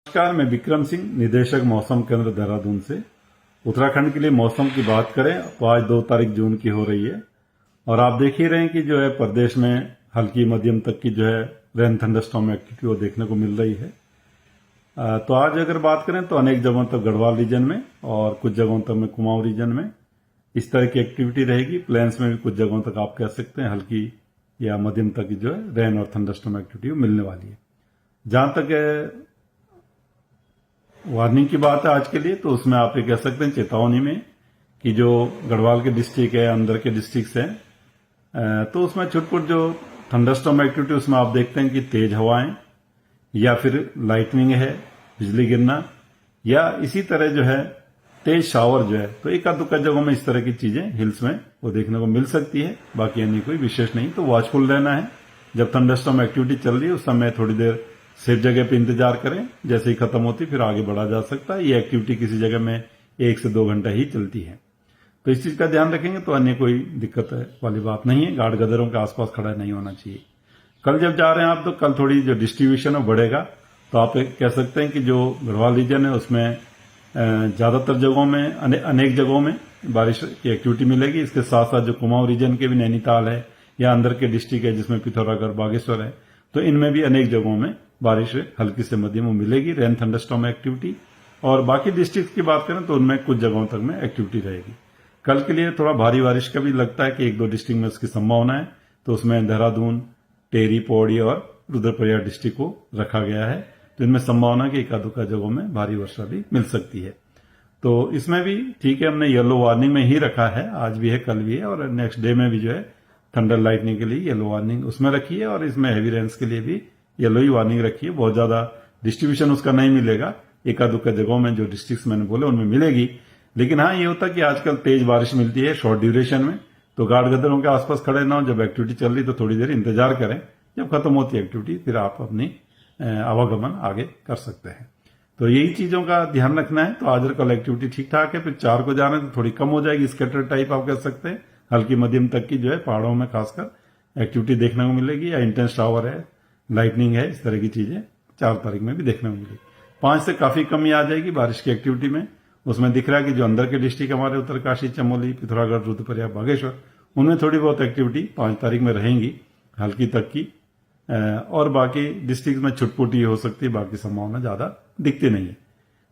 नमस्कार, मैं विक्रम सिंह, निदेशक मौसम केंद्र देहरादून से। उत्तराखंड के लिए मौसम की बात करें तो आज 2 तारीख जून की हो रही है और आप देख ही रहे हैं कि जो है प्रदेश में हल्की मध्यम तक की जो है रेन थंडरस्टॉर्म एक्टिविटी वो देखने को मिल रही है। तो आज अगर बात करें तो अनेक जगहों तक गढ़वाल रीजन में और कुछ जगहों तक में कुमाऊं रीजन में इस तरह की एक्टिविटी रहेगी। प्लेन्स में भी कुछ जगहों तक आप कह सकते हैं हल्की या मध्यम तक की जो है रेन और थंडरस्टॉर्म एक्टिविटी मिलने वाली है। जहां तक वार्निंग की बात है आज के लिए, तो उसमें आप ये कह सकते हैं चेतावनी में कि जो गढ़वाल के डिस्ट्रिक्ट है, अंदर के डिस्ट्रिक्ट हैं, तो उसमें छुटपुट जो थंडरस्टॉर्म एक्टिविटी उसमें आप देखते हैं कि तेज हवाएं या फिर लाइटनिंग है, बिजली गिरना या इसी तरह जो है तेज शावर जो है, तो एक दुक्का जगहों में इस तरह की चीजें हिल्स में वो देखने को मिल सकती है। बाकी यानी कोई विशेष नहीं, तो वॉचफुल रहना है। जब थंडरस्टॉर्म एक्टिविटी चल रही है उस समय थोड़ी देर सेफ जगह पे इंतजार करें, जैसे ही खत्म होती फिर आगे बढ़ा जा सकता है। ये एक्टिविटी किसी जगह में 1 से 2 घंटा ही चलती है, तो इस चीज का ध्यान रखेंगे तो अन्य कोई दिक्कत वाली बात नहीं है। गार्ड गदरों के आसपास खड़ा नहीं होना चाहिए। कल जब जा रहे हैं आप तो कल थोड़ी जो डिस्ट्रीब्यूशन है बढ़ेगा, तो आप कह सकते हैं कि जो गढ़वाल रीजन है उसमें ज्यादातर जगहों में अनेक जगहों में बारिश की एक्टिविटी मिलेगी। इसके साथ साथ जो कुमाऊं रीजन के भी नैनीताल है या अंदर के डिस्ट्रिक्ट है जिसमें पिथौरागढ़, बागेश्वर है, तो इनमें भी अनेक जगहों में बारिश हल्की से मध्यम मिलेगी, रेन थंडरस्टॉर्म एक्टिविटी। और बाकी डिस्ट्रिक्ट की बात करें तो उनमें कुछ जगहों तक में एक्टिविटी रहेगी। कल के लिए थोड़ा भारी बारिश का भी लगता है कि 1-2 डिस्ट्रिक्ट में उसकी संभावना है, तो उसमें देहरादून, टेरी, पौड़ी और रुद्रप्रयाग डिस्ट्रिक्ट को रखा गया है। तो इनमें संभावना कि एकादुका जगहों में भारी वर्षा भी मिल सकती है। तो इसमें भी ठीक है, हमने येलो वार्निंग में ही रखा है, आज भी है, कल भी है, और नेक्स्ट डे में भी जो है थंडर लाइटनिंग के लिए येलो वार्निंग उसमें रखी है और इसमें हैवी रेन्स के लिए भी येलो ही वार्निंग रखी है। बहुत ज्यादा डिस्ट्रीब्यूशन उसका नहीं मिलेगा, एकादुका जगहों में जो डिस्ट्रिक्ट्स मैंने बोले उनमें मिलेगी। लेकिन हाँ, ये होता है कि आजकल तेज बारिश मिलती है शॉर्ट ड्यूरेशन में, तो गार्ड गदरों के आसपास खड़े ना हो। जब एक्टिविटी चल रही तो थोड़ी देर इंतजार करें, जब खत्म होती है एक्टिविटी फिर आप अपनी आवागमन आगे कर सकते हैं। तो यही चीजों का ध्यान रखना है। तो आज और कल एक्टिविटी ठीक ठाक है, फिर 4 को जाना है तो थोड़ी कम हो जाएगी, स्कैटर टाइप आप कह सकते हैं। हल्की मध्यम तक की जो है पहाड़ों में खासकर एक्टिविटी देखने को मिलेगी, या इंटेंस शावर है, लाइटनिंग है, इस तरह की चीजें 4 तारीख में भी देखने को मिलेगी। 5 से काफी कमी आ जाएगी बारिश की एक्टिविटी में। उसमें दिख रहा है कि जो अंदर के डिस्ट्रिक्ट हमारे उत्तरकाशी, चमोली, पिथौरागढ़, रुद्रप्रयाग, बागेश्वर, उनमें थोड़ी बहुत एक्टिविटी 5 तारीख में रहेंगी हल्की तक की, और बाकी डिस्ट्रिक्ट में छुटपुटी हो सकती है, बाकी संभावना ज्यादा दिखती नहीं है।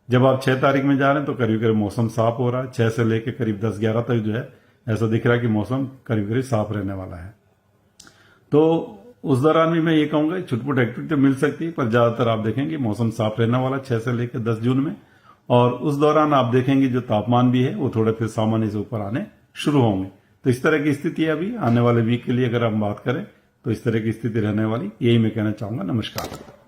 जब आप 6 तारीख में जा रहे हैं तो करीब करीब मौसम साफ हो रहा है। 6 से लेकर करीब 10-11 तक जो है ऐसा दिख रहा है कि मौसम करीब करीब साफ रहने वाला है। तो उस दौरान भी मैं ये कहूंगा छुटपुट एक्टिविटी तो मिल सकती है, पर ज्यादातर आप देखेंगे मौसम साफ रहने वाला 6 से लेकर 10 जून में। और उस दौरान आप देखेंगे जो तापमान भी है वो थोड़े फिर सामान्य से ऊपर आने शुरू होंगे। तो इस तरह की स्थिति अभी आने वाले वीक के लिए अगर हम बात करें तो इस तरह की स्थिति रहने वाली, यही मैं कहना चाहूंगा। नमस्कार।